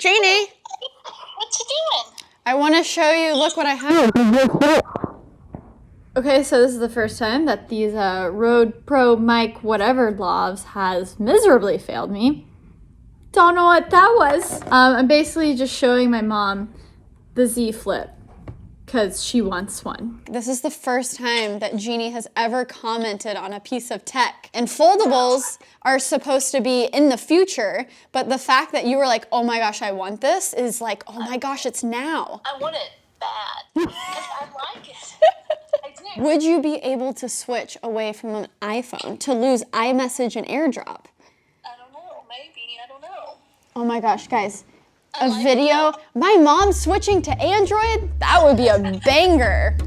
Jeannie. What you doing? I want to show you, look what I have. Okay, so this is the first time that these Rode Pro mic whatever lavs has miserably failed me. Don't know what that was. I'm basically just showing my mom the Z Flip because she wants one. This is the first time that Jeannie has ever commented on a piece of tech. And foldables are supposed to be in the future, but the fact that you were like, oh my gosh, I want this is like, oh my gosh, it's now. I want it bad because I like it. I do. Would you be able to switch away from an iPhone to lose iMessage and AirDrop? I don't know. Maybe. I don't know. Oh my gosh, guys. A video, my mom switching to Android, that would be a banger.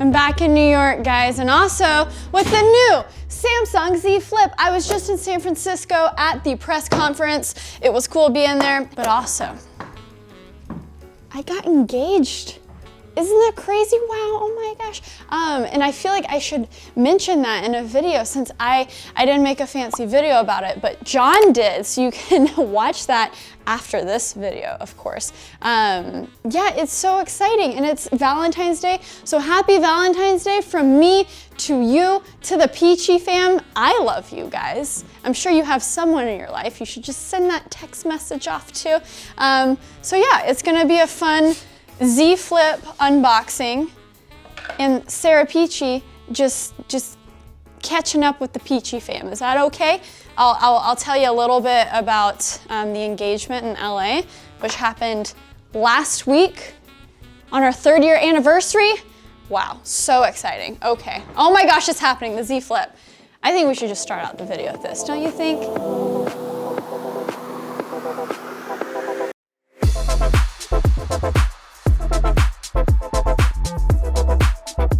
I'm back in New York, guys, and also with the new Samsung Z Flip. I was just in San Francisco at the press conference. It was cool being there, but also, I got engaged. Isn't that crazy? Wow, oh my gosh. And I feel like I should mention that in a video since I didn't make a fancy video about it, but John did, so you can watch that after this video, of course. Yeah, it's so exciting, and it's Valentine's Day, so happy Valentine's Day from me to you, to the Peachy Fam. I love you guys. I'm sure you have someone in your life you should just send that text message off to. So yeah, it's gonna be a fun Z Flip unboxing, and Sara Peachy just catching up with the Peachy Fam. Is that okay? I'll tell you a little bit about the engagement in LA, which happened last week on our 3rd year anniversary. Wow, so exciting. Okay. Oh my gosh, it's happening, the Z Flip. I think we should just start out the video with this, don't you think?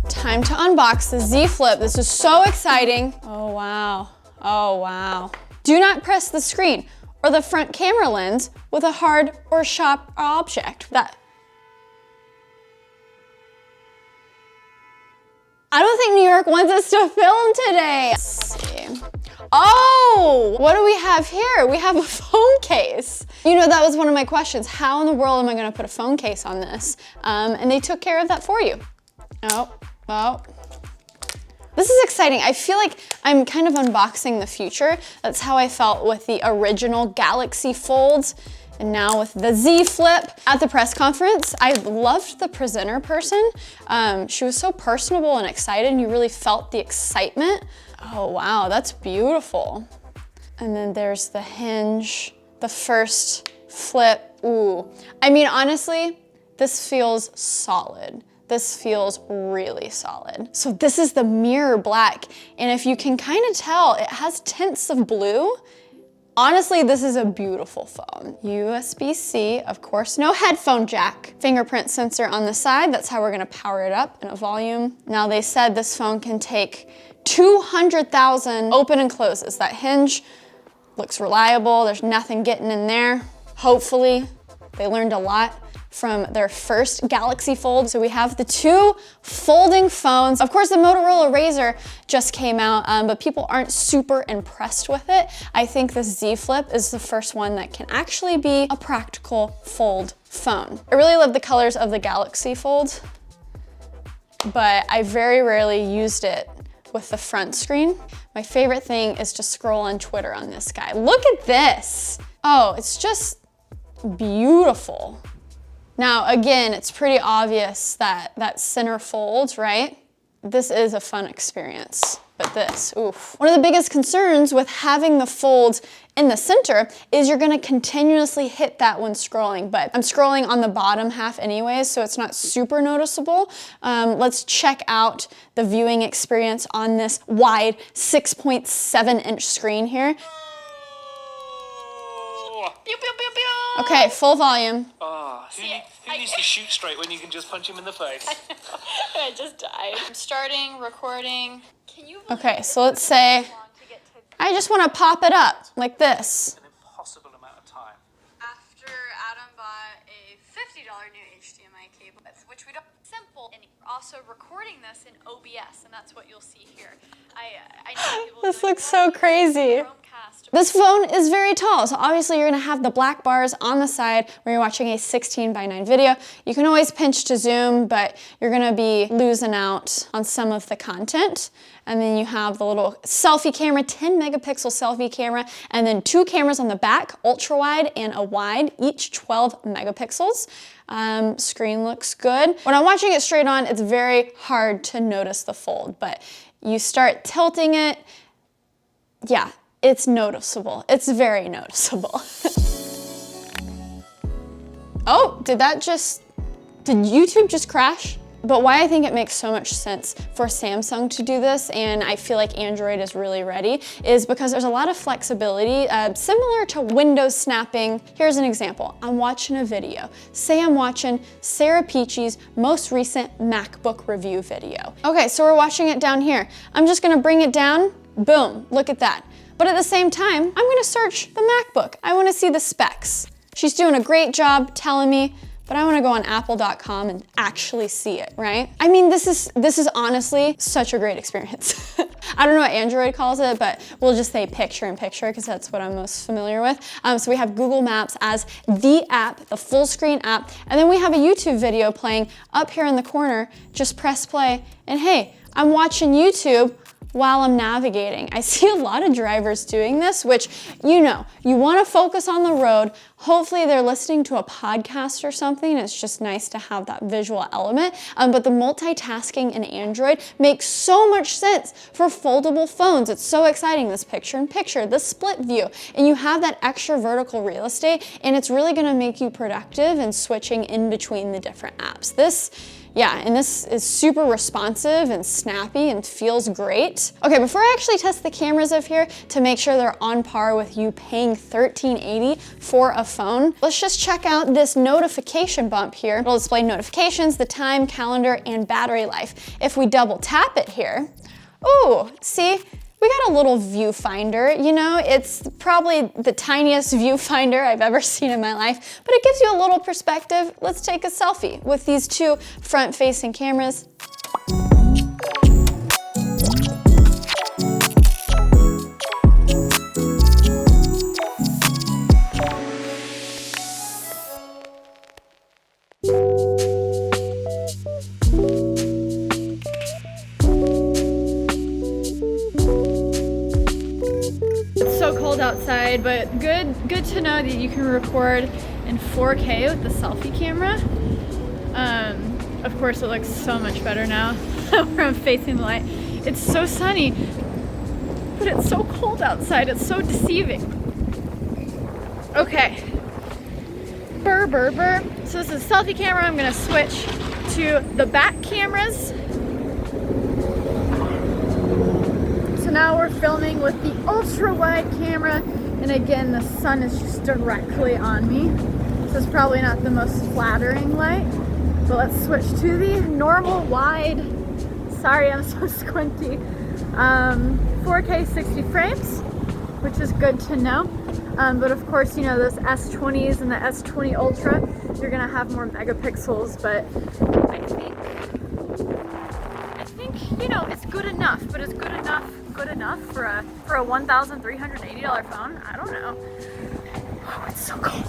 Time to unbox the Z Flip. This is so exciting. Oh wow, oh wow. Do not press the screen or the front camera lens with a hard or sharp object. I don't think New York wants us to film today. Let's see. Oh, what do we have here? We have a phone case. You know, that was one of my questions. How in the world am I gonna put a phone case on this? And they took care of that for you. Oh. Well, this is exciting. I feel like I'm kind of unboxing the future. That's how I felt with the original Galaxy Folds, and now with the Z Flip. At the press conference, I loved the presenter person. She was so personable and excited, and you really felt the excitement. Oh wow, that's beautiful. And then there's the hinge, the first flip. Ooh, I mean, honestly, this feels solid. This feels really solid. So this is the mirror black, and if you can kind of tell, it has tints of blue. Honestly, this is a beautiful phone. USB-C, of course, no headphone jack. Fingerprint sensor on the side, that's how we're gonna power it up in a volume. Now they said this phone can take 200,000 open and closes. That hinge looks reliable, there's nothing getting in there. Hopefully, they learned a lot from their first Galaxy Fold. So we have the 2 folding phones. Of course, the Motorola Razr just came out, but people aren't super impressed with it. I think the Z Flip is the first one that can actually be a practical fold phone. I really love the colors of the Galaxy Fold, but I very rarely used it with the front screen. My favorite thing is to scroll on Twitter on this guy. Look at this. Oh, it's just beautiful. Now, again, it's pretty obvious that center folds, right? This is a fun experience, but this, oof. One of the biggest concerns with having the fold in the center is you're gonna continuously hit that when scrolling, but I'm scrolling on the bottom half anyways, so it's not super noticeable. Let's check out the viewing experience on this wide 6.7-inch screen here. Pew, pew, pew, pew. Okay, full volume. Who needs to shoot straight when you can just punch him in the face? I just died. I'm starting recording. Can you Okay, so let's say I just want to pop it up like this. An impossible amount of time. After Adam bought a $50 new HDMI cable, which we don't simple, and we're also recording this in OBS, and that's what you'll see here. I know people This looks so crazy. past. This phone is very tall, so obviously you're gonna have the black bars on the side where you're watching a 16:9 video. You can always pinch to zoom, but you're gonna be losing out on some of the content. And then you have the little selfie camera, 10 megapixel selfie camera, and then 2 cameras on the back, ultra wide and a wide, each 12 megapixels. Screen looks good. When I'm watching it straight on, it's very hard to notice the fold, but you start tilting it, yeah, it's noticeable. It's very noticeable. Oh, did YouTube just crash? But why I think it makes so much sense for Samsung to do this, and I feel like Android is really ready, is because there's a lot of flexibility, similar to Windows snapping. Here's an example. I'm watching a video. Say I'm watching Sara Peachy's most recent MacBook review video. Okay, so we're watching it down here. I'm just gonna bring it down, boom, look at that. But at the same time, I'm gonna search the MacBook. I wanna see the specs. She's doing a great job telling me, but I wanna go on apple.com and actually see it, right? I mean, this is honestly such a great experience. I don't know what Android calls it, but we'll just say picture in picture because that's what I'm most familiar with. So we have Google Maps as the app, the full screen app, and then we have a YouTube video playing up here in the corner. Just press play, and hey, I'm watching YouTube while I'm navigating. I see a lot of drivers doing this, which, you know, you wanna focus on the road. Hopefully they're listening to a podcast or something. It's just nice to have that visual element. But the multitasking in Android makes so much sense for foldable phones. It's so exciting, this picture in picture, the split view, and you have that extra vertical real estate, and it's really gonna make you productive in switching in between the different apps. Yeah, and this is super responsive and snappy and feels great. Okay, before I actually test the cameras up here to make sure they're on par with you paying $13.80 for a phone, let's just check out this notification bump here. It'll display notifications, the time, calendar, and battery life. If we double tap it here, ooh, see? We got a little viewfinder, you know, it's probably the tiniest viewfinder I've ever seen in my life, but it gives you a little perspective. Let's take a selfie with these 2 front-facing cameras. Outside, but good to know that you can record in 4K with the selfie camera. Of course, it looks so much better now where I'm facing the light. It's so sunny, but it's so cold outside. It's so deceiving. Okay. Burr, burr, burr. So this is a selfie camera. I'm gonna switch to the back cameras. So now we're filming with the ultra wide camera, and again the sun is just directly on me, so it's probably not the most flattering light, but let's switch to the normal wide. Sorry, I'm so squinty. 4K 60 frames, which is good to know, but of course, you know, those S20s and the S20 Ultra, you're gonna have more megapixels, but I think you know, it's good enough, but it's good enough for a $1,380 phone? I don't know. Oh, it's so cold.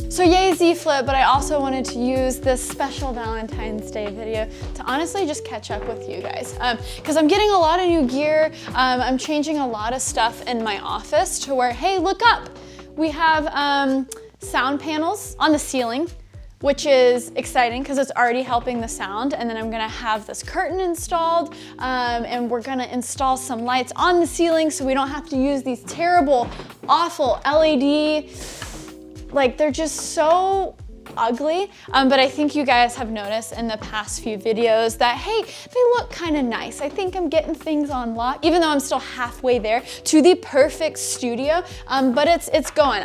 So yay Z Flip, but I also wanted to use this special Valentine's Day video to honestly just catch up with you guys. Because I'm getting a lot of new gear, I'm changing a lot of stuff in my office to where, hey, look up! We have sound panels on the ceiling, which is exciting because it's already helping the sound. And then I'm gonna have this curtain installed, and we're gonna install some lights on the ceiling so we don't have to use these terrible, awful LED, like they're just so ugly, but I think you guys have noticed in the past few videos that, hey, they look kind of nice. I think I'm getting things on lock, even though I'm still halfway there to the perfect studio, but it's going.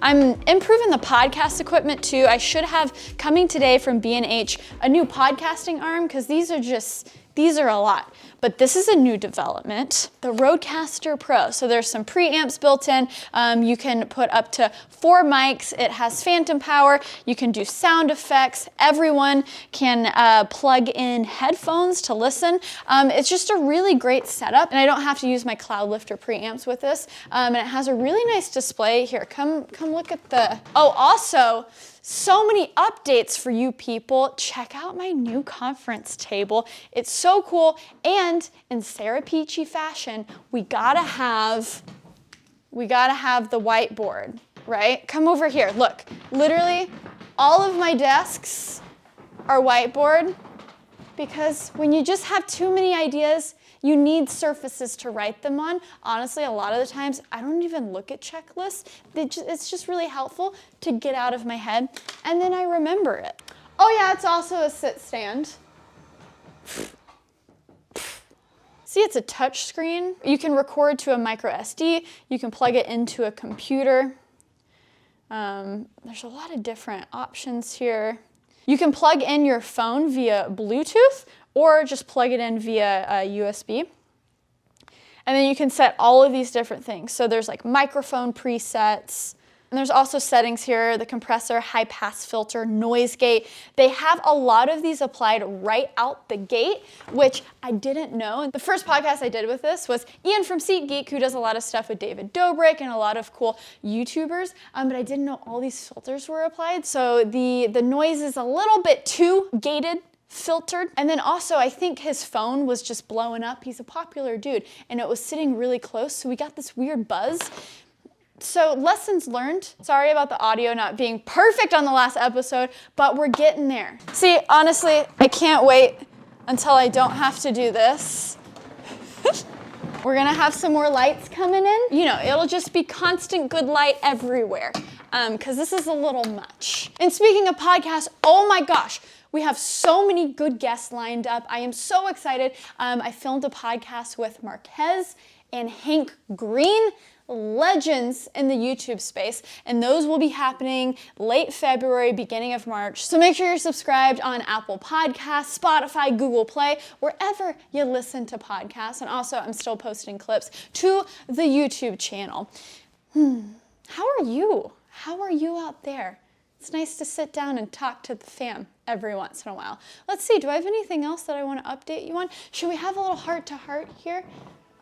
I'm improving the podcast equipment too. I should have coming today from B&H a new podcasting arm, because these are a lot. But this is a new development, the Rodecaster Pro. So there's some preamps built in. You can put up to 4 mics. It has phantom power. You can do sound effects. Everyone can plug in headphones to listen. It's just a really great setup, and I don't have to use my Cloudlifter preamps with this. And it has a really nice display. Here, come look at the, oh, also, so many updates for you people. Check out my new conference table. It's so cool. And in Sara Peachy fashion, we gotta have the whiteboard, right? Come over here, look. Literally, all of my desks are whiteboard, because when you just have too many ideas, you need surfaces to write them on. Honestly, a lot of the times, I don't even look at checklists. It's just really helpful to get out of my head, and then I remember it. Oh yeah, it's also a sit stand. See, it's a touch screen. You can record to a micro SD. You can plug it into a computer. There's a lot of different options here. You can plug in your phone via Bluetooth, or just plug it in via USB. And then you can set all of these different things. So there's like microphone presets, and there's also settings here, the compressor, high pass filter, noise gate. They have a lot of these applied right out the gate, which I didn't know. The first podcast I did with this was Ian from SeatGeek, who does a lot of stuff with David Dobrik and a lot of cool YouTubers, but I didn't know all these filters were applied. So the noise is a little bit too gated, filtered. And then also, I think his phone was just blowing up. He's a popular dude, and it was sitting really close, so we got this weird buzz. So lessons learned. Sorry about the audio not being perfect on the last episode, but we're getting there. See, honestly, I can't wait until I don't have to do this. We're gonna have some more lights coming in. You know, it'll just be constant good light everywhere, because this is a little much. And speaking of podcasts, oh my gosh, we have so many good guests lined up. I am so excited. I filmed a podcast with Marquez and Hank Green, legends in the YouTube space, and those will be happening late February, beginning of March. So make sure you're subscribed on Apple Podcasts, Spotify, Google Play, wherever you listen to podcasts. And also, I'm still posting clips to the YouTube channel. How are you? How are you out there? It's nice to sit down and talk to the fam every once in a while. Let's see, do I have anything else that I want to update you on? Should we have a little heart-to-heart here?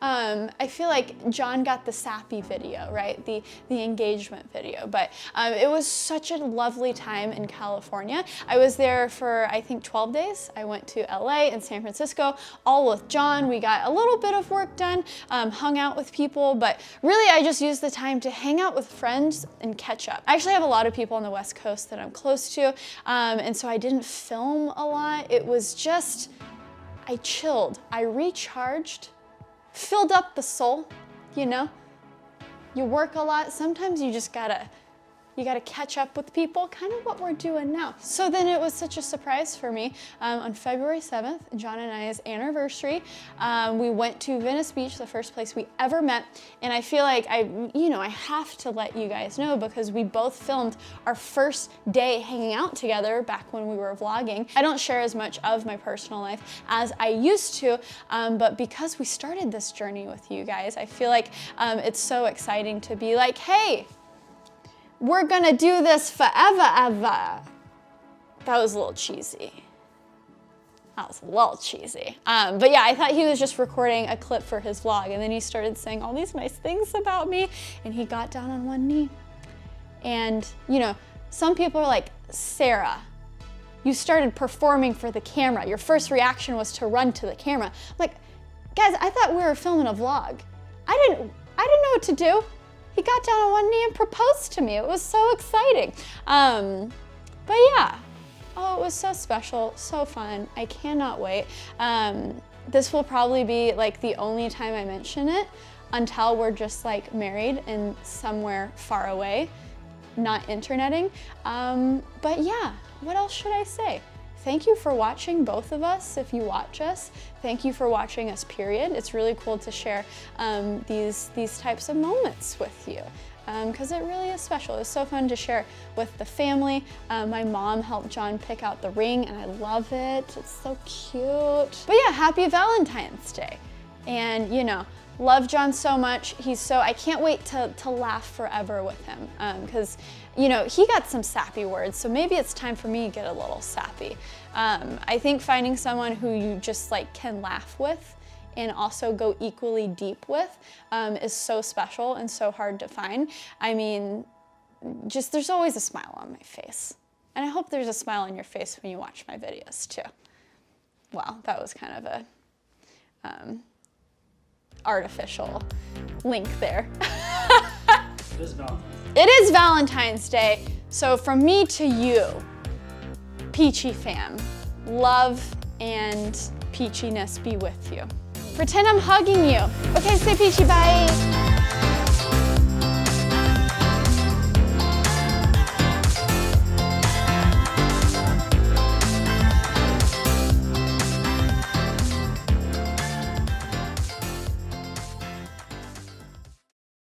I feel like John got the sappy video, right? The engagement video, but it was such a lovely time in California. I was there for, I think, 12 days. I went to LA and San Francisco, all with John. We got a little bit of work done, hung out with people, but really I just used the time to hang out with friends and catch up. I actually have a lot of people on the West Coast that I'm close to, and so I didn't film a lot. It was just, I chilled, I recharged, filled up the soul, you know? You work a lot, sometimes you just gotta catch up with people, kind of what we're doing now. So then it was such a surprise for me. On February 7th, John and I's anniversary, we went to Venice Beach, the first place we ever met, and I feel like I have to let you guys know, because we both filmed our first day hanging out together back when we were vlogging. I don't share as much of my personal life as I used to, but because we started this journey with you guys, I feel like it's so exciting to be like, hey, we're gonna do this forever, ever. That was a little cheesy. But yeah, I thought he was just recording a clip for his vlog, and then he started saying all these nice things about me, and he got down on one knee. And, you know, some people are like, Sara, you started performing for the camera. Your first reaction was to run to the camera. I'm like, guys, I thought we were filming a vlog. I didn't know what to do. He got down on one knee and proposed to me. It was so exciting. But yeah, oh, it was so special, so fun. I cannot wait. This will probably be like the only time I mention it until we're just like married and somewhere far away. not interneting. But yeah, what else should I say? Thank you for watching, both of us, if you watch us. Thank you for watching us, period. It's really cool to share these types of moments with you, because it really is special. It was so fun to share with the family. My mom helped John pick out the ring, and I love it. It's so cute. But yeah, happy Valentine's Day. And you know, love John so much. I can't wait to laugh forever with him, because you know, he got some sappy words, so maybe it's time for me to get a little sappy. I think finding someone who you just like can laugh with and also go equally deep with is so special and so hard to find. I mean, just there's always a smile on my face. And I hope there's a smile on your face when you watch my videos too. Wow, that was kind of a artificial link there. It is Valentine's Day. It is Valentine's Day, so from me to you, Peachy Fam, love and peachiness be with you. Pretend I'm hugging you. Okay, say Peachy, bye.